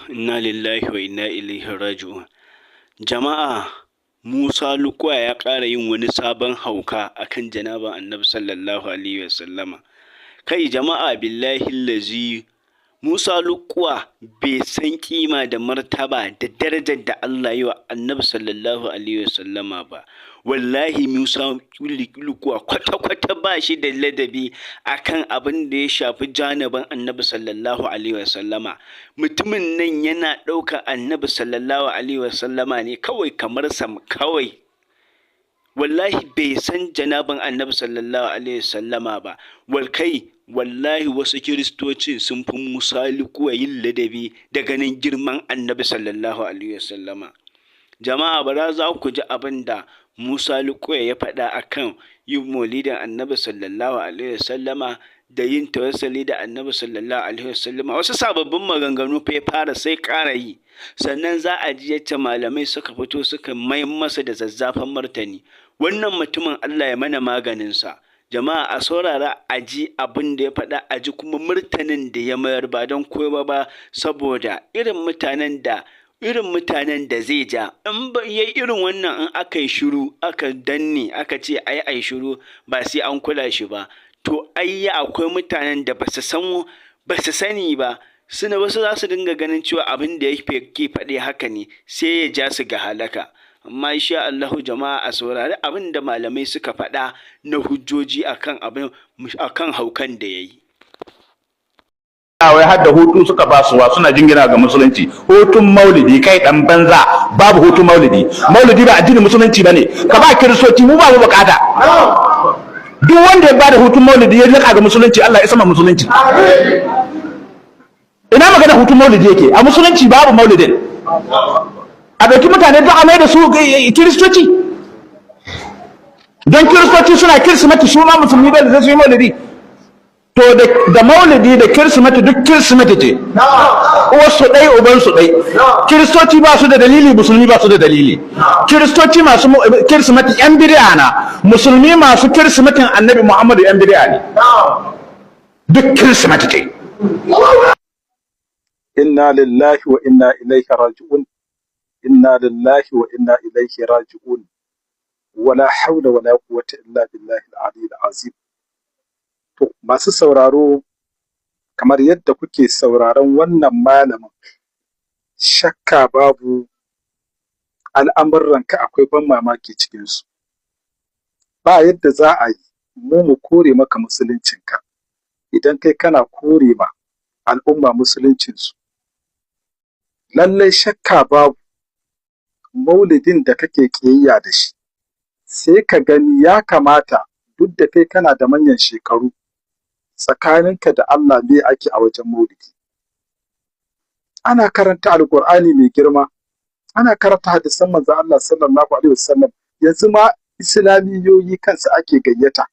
Inna lillahi wa inna ilaihi raji'un. Jama'a, Musa Lukuwa ya ƙara yin wani sabon hauka akan janaban Annabi sallallahu alaihi wasallama. Kai jama'a, billahi lazi, Musa Lukuwa bai san kima da martaba da darajar da Allah yi wa Annabi sallallahu alaihi wasallama ba. Wallahi Musa Lukuwa kwata-kwata ba shi da ladabi akan abin da ya shafi janibin Annabi sallallahu alaihi wasallama. Mutumin nan yana ɗaukar Annabi sallallahu alaihi wasallama ne kawai kamar sam kawai. Wallahi bai san janabin Annabi sallallahu alaihi wasallama ba. Wallahi wasu kiristoci sun fi Musa Lukuwa yin ladabi da ganin girman Annabi sallallahu alaihi wasallama. Jama'a, ba za ku ji abin da Musa Lukuwa ya faɗa akan yin maulidin Annabi sallallahu alaihi wasallama da yin tawassuli da Annabi sallallahu alaihi wasallama. Wasu sababbin maganganu fa ya fara sai ƙara yi. Sannan za a ji yadda malamai suka fito suka mayar masa da zazzafan martani. Wannan mutumin Allah ya mana maganinsa. Jama'a, a saurara a ji abin da ya faɗa, a ji kuma martanin da ya mayar, ba don kowa ba saboda irin mutanen da zai ja. In ba yi irin wannan, in aka yi shiru aka danne aka ce ai shiru ba sai an kula shi ba, to ai akwai mutanen da ba su sani ba, suna wasu za su dinga ganin cewa abin da yake faɗi haka ne, sai ya ja su ga halaka. Amma insha Allahu jama'a, a saurari abin da malamai suka faɗa na hujjoji akan haukan da yayi. Wai har da hutu suka basuwa suna jingina ga musulunci. Hutun maulidi, kai dan banza, babu hutun maulidi. Maulidi ba addinin musulunci bane. Ka ba kiristoci, mu ba mu bukata. Duk wanda ya bada hutun maulidi ya rika ga musulunci, Allah ya sama musulunci. Ina magana hutun maulidi yake? A musulunci babu maulidin. A ɗauki mutane don a mai da su kiristoci. Don kiristoci suna kirsimeti, su ma musulmi bai da zai su yi maulidi. To da maulidi da kirsimeti duk kirsimeti ce. Uwarsu ɗai ubansu ɗai. Kiristoci ba su da dalili, musulmi ba su da dalili. Kiristoci masu kirsimeti yan bid'a na, musulmi masu kirsimetin Annabi Muhammadu yan bid'a ne. Duk kirsimeti ce. Inna lillahi wa inna ilaihi raji'un. Inna lillahi wa inna ilaihi raji'un. Wala haula wala quwwata illa billahi al-aliyyil azim. To, masu sauraro, kamar yadda kuke sauraron wannan malamin, shakka babu al'amuranka akwai ban mamaki cikinsu. Ba yadda za a yi mu kore maka musuluncinka idan kai kana kore ma al'umma musuluncinsu. Lallai shakka babu maulidin da kake ƙiyayya da shi, sai ka gani ya kamata duk da kai kana da manyan shekaru, tsakaninka da Allah ne ake a wajen maulidi. Ana karanta alkur'ani mai girma, ana karanta hadisan manzo Allah sallallahu alaihi wasallam. Yanzu ma islamiyoyi kansu ake gayyata,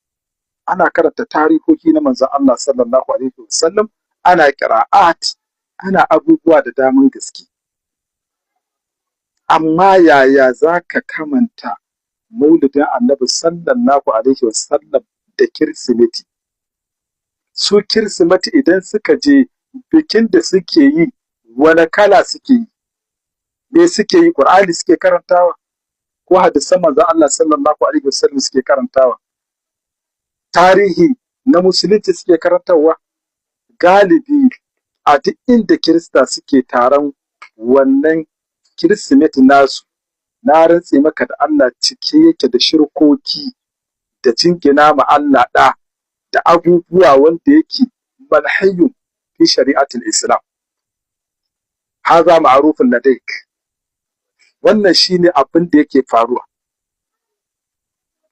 ana karanta tarihohi na manzo Allah sallallahu alaihi wasallam, ana qira'at, ana abubuwa da daman gaske. Amma yaya za ka kamanta maulidin Annabi sallallahu alaihi wasallam da Kirsimeti? Su Kirsimeti idan suka je bikin da suke yi, wani kala suke yi? Me suke yi? Qur'ani suke karantawa ko hadisan manzon Allah sallallahu alaihi wasallam suke karantawa? Tarihi na musulunci suke karantawa? Galibi a duk inda Kirista suke taron wannan Kirsimeti nasu, na rantse maka da Allah, cike yake da shirkoki da jingina ma Allah ɗa da abubuwa wanda yake manhayyun fi shari'atul Islam. Haza ma'rufun ladaik. Wannan shine abin da yake faruwa.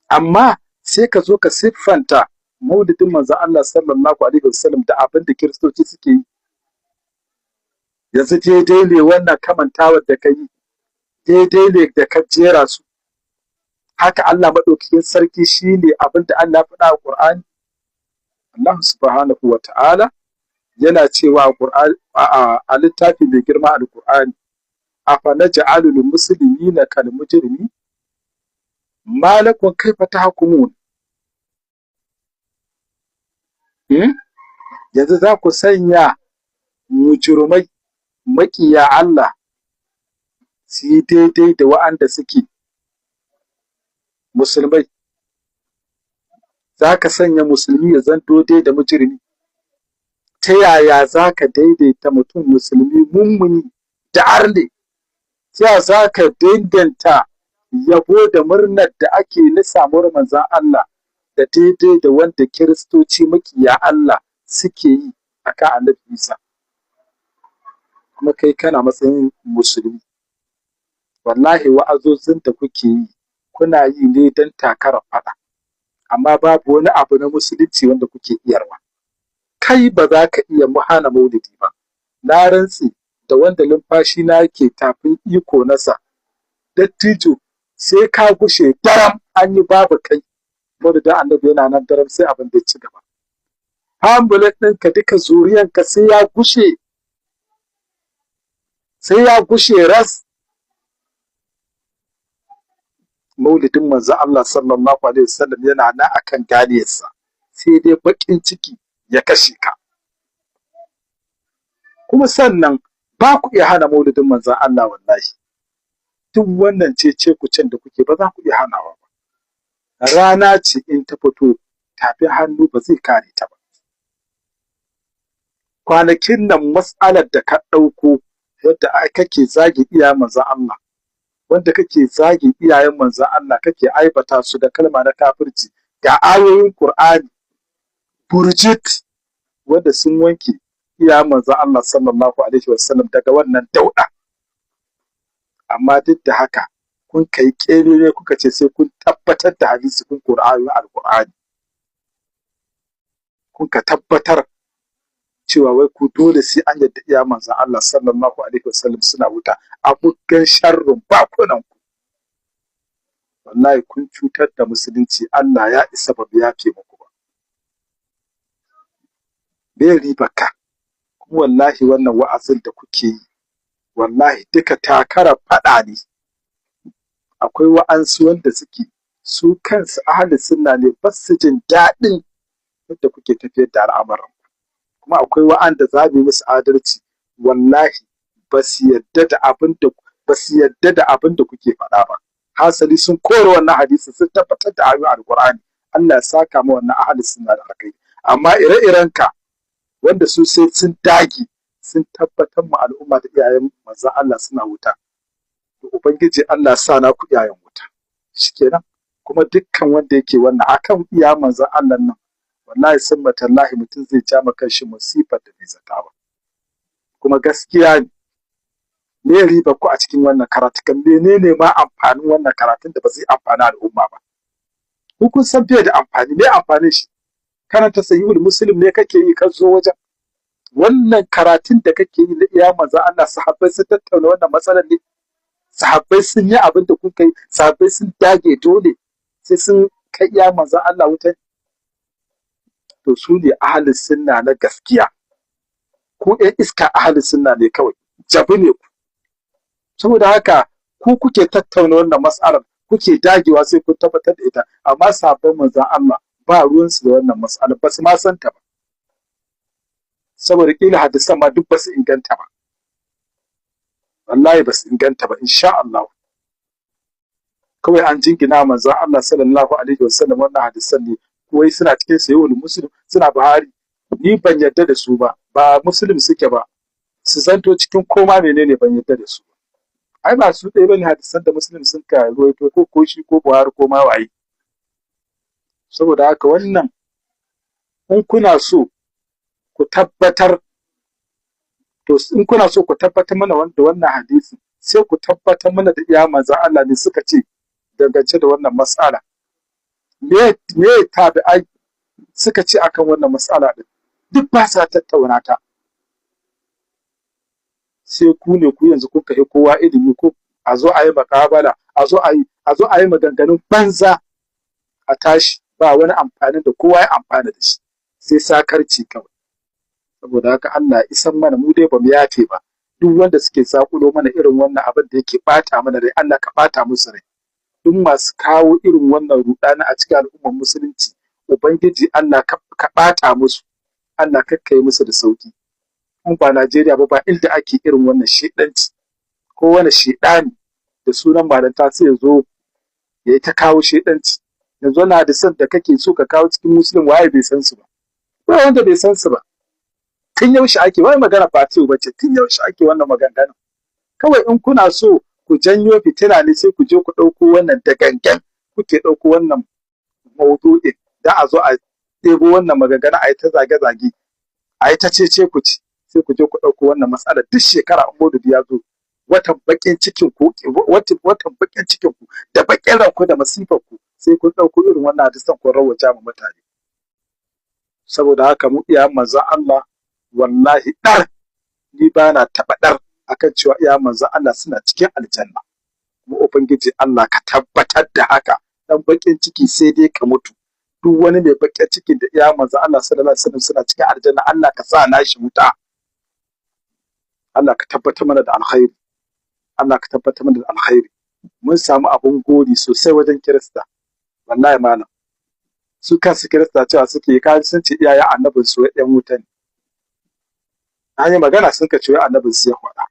Amma sai ka zo ka siffanta maulidin manzo Allah sallallahu alaihi wasallam da abin da Kiristoci suke yi. Yanzu daidai ne wannan kamantawar da ka yi, daidai ne da ka jera su. Haka Allah maɗaukakin sarki shine abin da Allah faɗa a Qur'ani. Allah subhanahu wa ta'ala yana cewa a littafi mai girma al-Qur'ani, afa naj'alul muslimina kal mujrimin ma lakum kayfa tahkumun. Yanzu za ku sanya mujrimai maƙiya Allah su yi daidai da wa'anda suke musulmai? Za ka sanya musulmi ya zanto dai da mujrimi? Ta yaya za ka daidaita mutum musulmi mummuni da arne? Ta yaya za ka daidaita yabo da murnar da ake na samuwar manzan Allah da daidai da wanda kiristoci makiya Allah suke yi a kan annabi Isa? Kuma kai kana matsayin musulmi. Wallahi wa'azozin da kuke yi kuna yi ne don takarar faɗa, amma babu wani abu na musulunci wanda kuke iyarwa. Kai ba za ka iya hana maulidi ba. Na rantsi da wanda lumfashi na yake tafin iko nasa, dattijo, sai ka gushe daram an yi babu kai. Maulidin annabi yana nan daram sai abin da ya ci gaba. Hambulet ɗinka duka zuriyanka sai ya gushe, sai ya gushe ras. Maulidin manzo Allah sallallahu alaihi wasallam yana nan akan ganiyarsa, sai dai bakin ciki ya kashe ka. Kuma sannan ba ku iya hana maulidin manzo Allah wallahi. Duk wannan cece kucin da kuke ba za ku iya hanawa ba. Rana ce in ta fito tafi hannu ba zai kare ta ba. Kwanakin nan mas'alar da ka ɗauko yadda kake zagi iyayen manzo Allah, wanda kake zagi iyayen manzo Allah, kake aibata su da kalma na kafirci, ga ayoyin Qur'ani burjit wanda sun wanke iyayen manzo Allah sallallahu alaihi wasallam daga wannan dauda. Amma duk da haka kun kai kere ne kuka ce sai kun tabbatar da hadisi kun Qur'ani al-Qur'ani. Kun ka tabbatar cewa wai ku dole sai an yadda iyayen manzo Allah sallallahu alaihi wasallam suna wuta, abugan sharrun bakunan ku. Wallahi kun cutar da musulunci, Allah ya isa ba ya ce muku ba. Bai ribaka. Kuma wallahi wannan wa'azin da kuke yi wallahi duka takara fada ne. Akwai wa'ansu wanda suke su kansu ahli sunna ne, ba su jin daɗin yadda kuke tafiyar da al'amuran. Kuma akwai wa'anda za mu yi musu adalci, wallahi ba su yadda da abin da kuke faɗa ba. Hasali sun kore wannan hadisi, sun tabbatar da ayoyin alqur'ani. Allah ya saka mu wannan ahli sunna da akai. Amma ire-iren ka wanda su sai sun dage sun tabbatar mu al'umma da iyayen manzon Allah suna wuta, to ubangiji Allah sa na ku iyayen wuta shikenan. Kuma dukkan wanda yake wannan akan iyayen manzon Allah nan, wallahi sun tallahi mutum zai ja maka shi musifar da bai zata ba. Kuma gaskiya ne riba ku a cikin wannan karatukan? Menene ma amfanin wannan karatun da ba zai amfani al'umma ba? Kun san bai da amfani. Me amfanin shi? Karanta sahihul muslim ne kake yi ka zo wajen? Wannan karatun da kake yi na iya manzo Allah, sahabbai sun tattauna wannan matsalar ne? Sahabbai sun yi abin da kuka yi? Sahabbai sun dage dole sai sun kai iya manzo Allah wuta? To su ne ahlus sunna na gaskiya. Ku ɗan iska ahlus sunna ne kawai, jabi ne ku. Saboda haka ku kuke tattauna wannan mas'alar, kuke dagewa sai kun tabbatar da ita, amma sahabban manzon Allah ba ruwansu da wannan mas'alar, ba su ma san ta ba. Saboda kila hadisan ma duk ba su inganta ba. Wallahi ba su inganta ba, insha Allah. Kawai an jingina manzon Allah sallallahu alaihi wasallam wannan hadisan ne, wai suna cikin sahihul muslim, suna Buhari. Ni ban yarda da su ba, ba muslim suke ba. Su zanto cikin koma menene ban yarda da su. Ai ba su ɗaya bane hadisan da muslim sun ka ruwaito, ko shi ko Buhari ko ma waye. Saboda haka wannan, in kuna so ku tabbatar, to in kuna so ku tabbatar mana da wannan hadisi, sai ku tabbatar mana da iya manzon Allah ne suka ce dangance da wannan mas'ala. Me tabi'ai suka ce akan wannan mas'ala din? Duk ba sa tattauna ta. Sai ku ne ku yanzu kuka yi kowa ilimi, ko a zo a yi makabala, a zo a yi maganganun banza, a tashi ba wani amfani da kowa ya amfana da shi, sai sakarci kawai. Saboda haka Allah isan mana, mu dai bamu yafe ba. Duk wanda suke zakulo mana irin wannan abin da yake bata mana rai, Allah ka bata musu rai. Duk masu kawo irin wannan rudani a cikin al'ummar musulunci, ubangiji Allah ka bata musu, Allah kakkai musu da sauki. in ba Najeriya ba inda ake irin wannan shedanci ko wani shedani da sunan malanta sai ya zo ya yi ta kawo shedanci. Yanzu na da san da kake so ka kawo cikin musulun waye bai san su ba wanda bai san su ba. Tun yaushe ake wai magana fatiyo bace, tun yaushe ake wannan maganganu. Kawai in kuna so ku janyo fitina ne sai ku je ku ɗauko wannan da gangan kuke ɗauko wannan maudu'in da a zo a ɗebo wannan maganganu a yi ta zage-zage a yi ta cece ku ci, sai ku je ku ɗauko wannan matsalar duk shekara in maulidi ya zo watan bakin cikin ku da bakin ranku da masifar ku sai kun ɗauko irin wannan hadisan kun rawaja ma mutane. Saboda haka mu iyayen manzon Allah wallahi ni ba na taɓa ɗar akan cewa iyayen manzon Allah suna cikin aljanna. Mu ubangiji Allah ka tabbatar da haka. Dan bakin ciki sai dai ka mutu. Duk wani mai bakin cikin da iyayen manzon Allah sallallahu alaihi wasallam suna cikin aljanna, Allah ka sa na shi wuta. Allah ka tabbatar mana da alkhairi. Allah ka tabbatar mana da alkhairi. Mun samu abun gori sosai wajen Kirista. Wallahi malam. Su kansu Kirista cewa suke kaji sun ce iyayen annabin su ɗan wuta ne. An yi magana sun ka ce annabin su ya faɗa.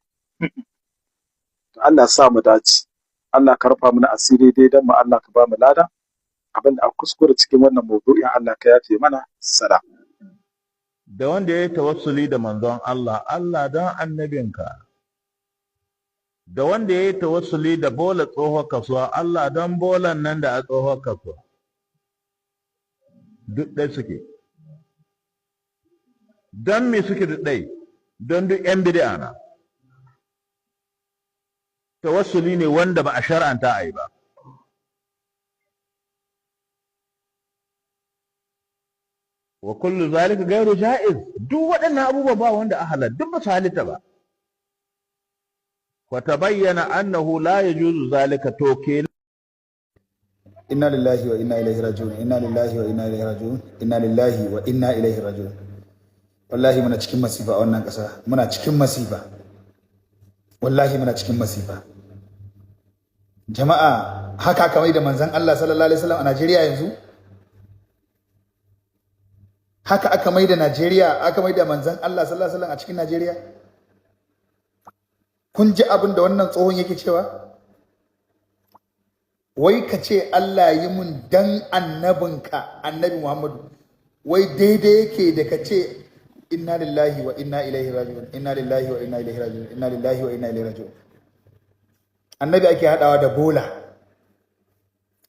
Allah sa mu dace. Allah ka rufa mana asiri dai dan mu, Allah ka ba mu lada. Abin da a kuskure cikin wannan maudu'in Allah ka yafe mana. Salam. Da wanda ya yi tawassuli da manzon Allah, Allah don annabinka. Da wanda ya yi tawassuli da bola tsohon kasuwa, Allah don bolan nan da a tsohon kasuwa. Duk ɗai suke. Don me suke duk ɗai? Don duk ‘yan bid'a na. Tawassuli ne wanda ba a shar'anta a yi ba. Wa kullu zalika gairu ja'iz. Duk waɗannan abubuwa ba wanda a halal, duk ba su halitta ba. Wa tabayyana annahu la yajuzu zalika to kenan. Inna lillahi wa inna ilaihi raji'un. Inna lillahi wa inna ilaihi raji'un. Inna lillahi wa inna ilaihi raji'un. Wallahi muna cikin masifa a wannan ƙasa. Muna cikin masifa. Wallahi muna cikin masifa. Jama'a, haka aka mai da manzon Allah sallallahu alaihi wasallam a Najeriya yanzu? Haka aka mai da Najeriya, aka mai da manzon Allah sallallahu alaihi wasallam a cikin Najeriya? Kun ji abin da wannan tsohon yake cewa? Wai ka ce Allah yi mun dan annabinka, annabi Muhammadu. Wai daidai yake da ka ce inna lillahi wa inna ilaihi raji'un, inna lillahi wa inna ilaihi raji'un, inna lillahi wa inna ilaihi raji'un. Annabi ake hadawa da bola.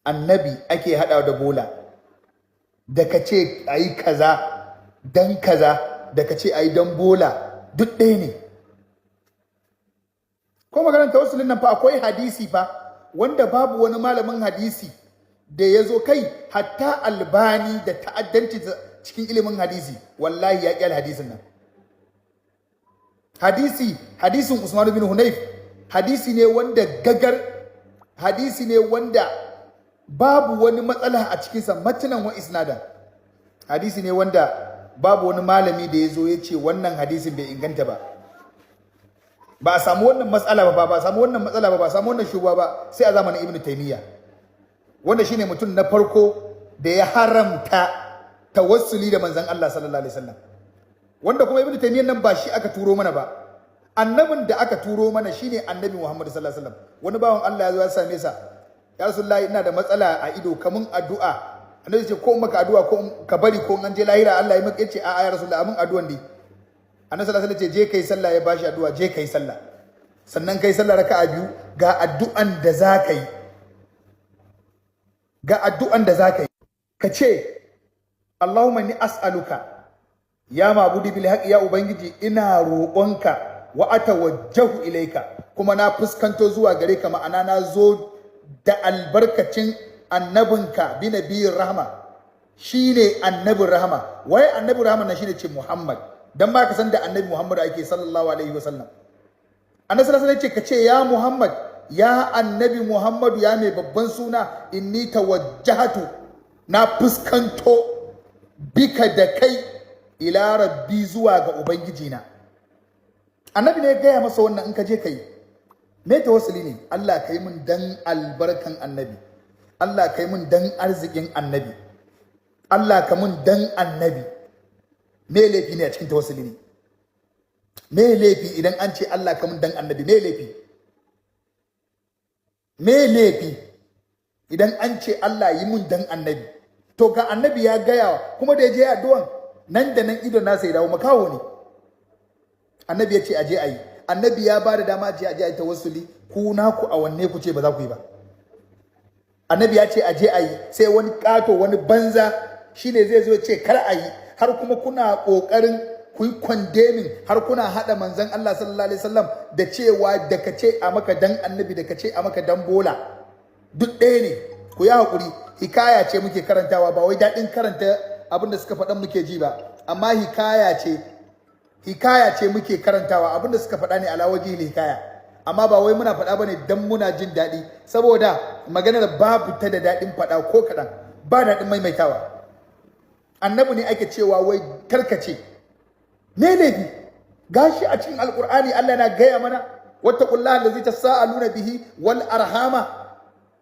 Annabi ake hadawa da bola. Da ka ce ayi kaza dan kaza, da ka ce ayi dan bola, duk ɗaya ne. Ko maganar tawassulin nan fa akwai hadisi fa wanda babu wani malamin hadisi da ya zo kai, hatta Albani da ta'addanci cikin ilimin hadisi wallahi ya kyal hadisin nan. Hadisin Usman bin Hunayf hadisi ne wanda hadisi ne wanda babu wani matsala a cikinsa, matanan wa isnadan. Hadisi ne wanda babu wani malami da ya zo ya ce wannan hadisin bai inganta ba. Ba a samu wannan matsala ba, ba a samu wannan matsala ba, ba a samu wannan shugaba ba sai a zamanin Ibn Taymiyyah, wanda shine mutum na farko da ya haramta tawassuli da manzon Allah sallallahu alaihi wasallam. Wanda kuma Ibn Taymiyyah nan ba shi aka turo mana ba, annabin da aka turo mana shine annabi Muhammad sallallahu alaihi wasallam. Wani bawan Allah ya zo ya same sa, ya Rasulullahi ina da matsala a ido, kamun addu'a. Annabi ce ko maka addu'a ko ka bari ko an je lahira Allah ya maka, yace a'a ya Rasulullahi amin addu'an dai. Annabi sallallahu alaihi wasallam ce je kai sallah, ya bashi addu'a, je kai sallah. Sannan kai sallah raka'a biyu, ga addu'an da zaka yi. Ga addu'an da zaka yi. Ka ce Allahumma inni as'aluka ya ma'budi bil haqqi, ya ubangiji ina roƙonka wa atawajjahu ilaika, kuma na fuskanto zuwa gare ka, ma'ana na zo da albarkacin annabinka bi nabiyir rahma, shine annabin rahma. Wai annabin rahma na shine ce Muhammad, dan ba ka san da annabi Muhammad ake sallallahu alaihi wasallam. Annabi sallallahu alaihi wasallam ce ka ce ya Muhammad, ya annabi Muhammadu, ya mai babban suna, inni tawajjahatu, na fuskanto bika da kai ila rabbi, zuwa ga ubangiji na. Annabi ne ya gaya masa wannan, in ka je kai me tawassuli ne? Allah kai mun dan albarkan annabi, Allah kai mun dan arzikin annabi, Allah ka mun dan annabi. Me laifi ne a cikin tawassuli ne? me laifi idan an ce Allah kamun dan annabi? Me laifi? Me laifi idan an ce Allah yi mun dan annabi? To ga annabi ya gaya kuma da ya je addu'an nan da nan idon nasa ya dawo, makawo ne. Annabi ya ce aje ayi, annabi ya ba da dama aje ayi tawassuli, ku naku a wanne ku ce ba za ku yi ba. Annabi ya ce aje ayi, sai wani kato wani banza shine zai zo ce kar ayi, har kuma kuna kokarin ku yi condemning, har kuna hada manzon Allah sallallahu alaihi wasallam da cewa da ka ce a maka dan annabi da ka ce a maka dan bola duk ɗaya ne. Ku yi hakuri, hikaya ce muke karantawa, ba wai daɗin karanta abinda suka faɗan muke ji ba, amma hikaya ce muke karantawa, abinda suka faɗa ne ala waji hikaya, amma ba wai muna faɗa bane dan muna jin daɗi, saboda maganar babu ta da daɗin faɗa ko kaɗan, ba daɗin maimaitawa. Annabi ne ake cewa wai karkace, me laifi? Gashi a cikin alkur'ani Allah na gaya mana wattaqullaha allazi tasaaluna bihi wal arhama,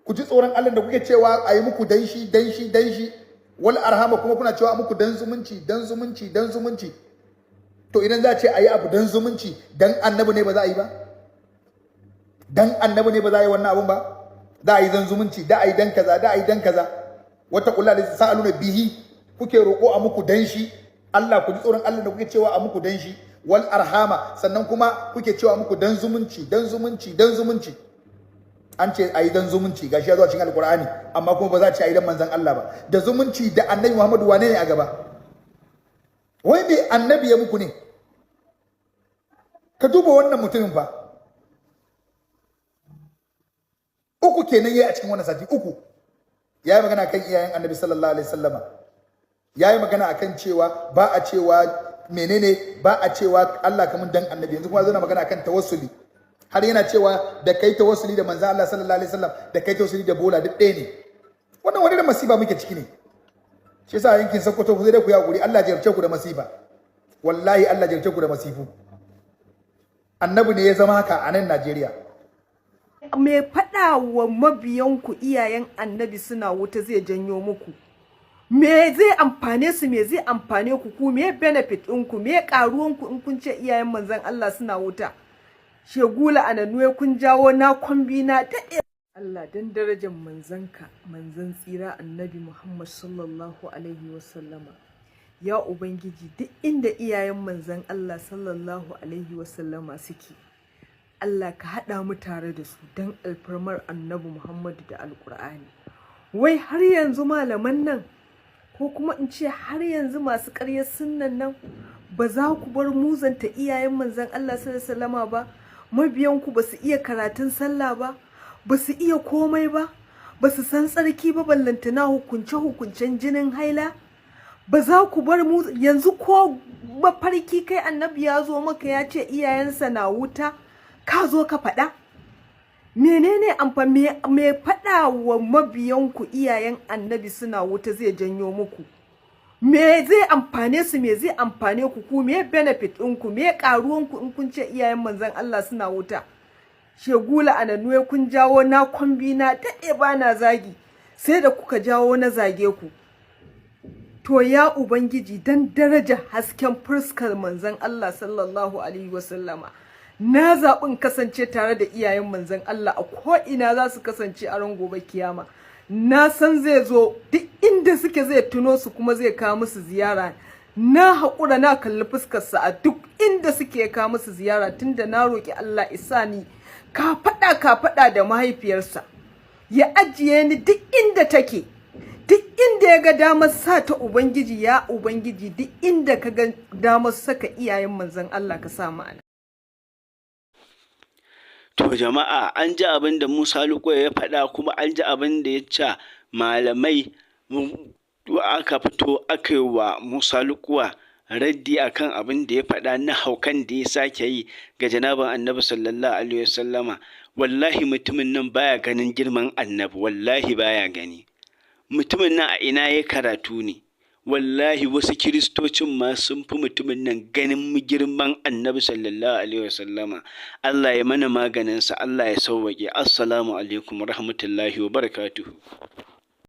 ku ji tsoron Allah da kuke cewa ayi muku danshi wal arhama kuma kuna cewa muku dan zumunci. To idan za a ce ayi abu dan zumunci, dan annabi ne ba za a yi ba? Dan annabi ne ba za a yi wannan abun ba? Da a yi dan zumunci, da a yi dan kaza. Wattaqullaha allazi tasaaluna bihi, kuke roƙo a muku danshi. Allah, ku ji tsoron Allah da kuke cewa a muku danshi wal arhama, sannan kuma kuke cewa muku dan zumunci. An ce ayi dan zumunci, gashi ya zo cikin alqur'ani, amma kuma ba za a ce ayi dan manzon Allah ba. Da zumunci da annabi Muhammadu wane ne a gaba? Wai me annabi ya muku ne? Ka duba wannan mutumin fa, uku kenan yayi a cikin wannan sati uku. Yayi magana kan iyayen annabi sallallahu alaihi wasallama, yayi magana akan cewa ba a cewa Allah kamun dan annabi. Yanzu kuma zan magana akan tawassuli, har yana cewa da kai tawassuli da manzo Allah sallallahu alaihi wasallam da kai tawassuli da bola duk ɗaya ne. Wannan wani da masiba muke ciki ne. Shi yasa yankin Sokoto ku zai da ku ya guri, Allah jarce ku da masiba. Wallahi Allah jarce ku da masifu. Annabi ne ya zama haka a nan Najeriya. Me faɗa wa mabiyanku iyayen annabi suna wuta zai janyo muku? Me zai amfane su, me zai amfane ku, me benefit ɗinku, me ƙaruwanku in kun ce iyayen manzon Allah suna wuta? Shegula ananuwe kun jawo na kwambi na daɗe. Allah dan darajar manzanka, manzan tsira annabi Muhammad sallallahu alaihi wasallama. Ya Ubangiji, duk inda iyayen manzan Allah sallallahu alaihi wasallama suke, Allah ka haɗa mu tare da su don alfarmar annabi Muhammadu da Alƙur'ani. Wai har yanzu malaman nan, ko kuma in ce har yanzu masu ƙaryar sunnan nan, ba za ku bar muzanta iyayen manzan Allah sallallahu alaihi wasallama ba? Mabiyanku ba su iya karatun sallah ba, ba su iya komai ba, ba su san tsarki ba, ballantana hukunce-hukuncen jinin haila. Ba za ku bar mu yanzu, ko mafarki kai annabi ya zo maka ya ce iyayensa na wuta, ka zo ka faɗa? Menene amfani me faɗa wa mabiyanku iyayen annabi suna wuta zai janyo muku? Me zai amfane su, me zai amfane ku, me benefit ɗinku, me ƙaruwanku in kun ce iyayen manzon Allah suna wuta? Shegula ananuwe kun jawo na kwambi na daɗe ba na zagi, sai da kuka jawo na zage ku. To ya Ubangiji, dan daraja hasken fuskar manzon Allah sallallahu alaihi wasallama, na zaɓin kasance tare da iyayen manzon Allah a ko'ina za su kasance a ran gobe kiyama. Na san zai zo duk inda suke, zai tuno su kuma zai kawo musu ziyara. Na haƙura na kalli fuskarsa a duk inda suke kawo musu ziyara, tunda na roƙi Allah isa ni ka faɗa da mahaifiyarsa, ya ajiye ni duk inda take, duk inda ya ga damar sa ta Ubangiji. Ya Ubangiji, duk inda ka ga damar saka iyayen manzon Allah ka sa ma'ana. To jama'a, an ji abin da Musa Luko ya faɗa, kuma an ji abin da ya ce malamai aka fito aka yi wa Musa Lukuwa raddi akan abin da ya faɗa na haukan da ya sake yi ga janaban annabi sallallahu alaihi wasallama. Wallahi mutumin nan baya ganin girman annabi, wallahi baya gani. Mutumin nan a ina ya karatu ne? Wallahi wasu kiristocin ma sun fi mutumin nan ganin girman annabi sallallahu alaihi wasallama. Allah ya mana maganinsa, Allah ya sauwaƙe. Assalamu alaikum rahmatullahi wa barakatuhu.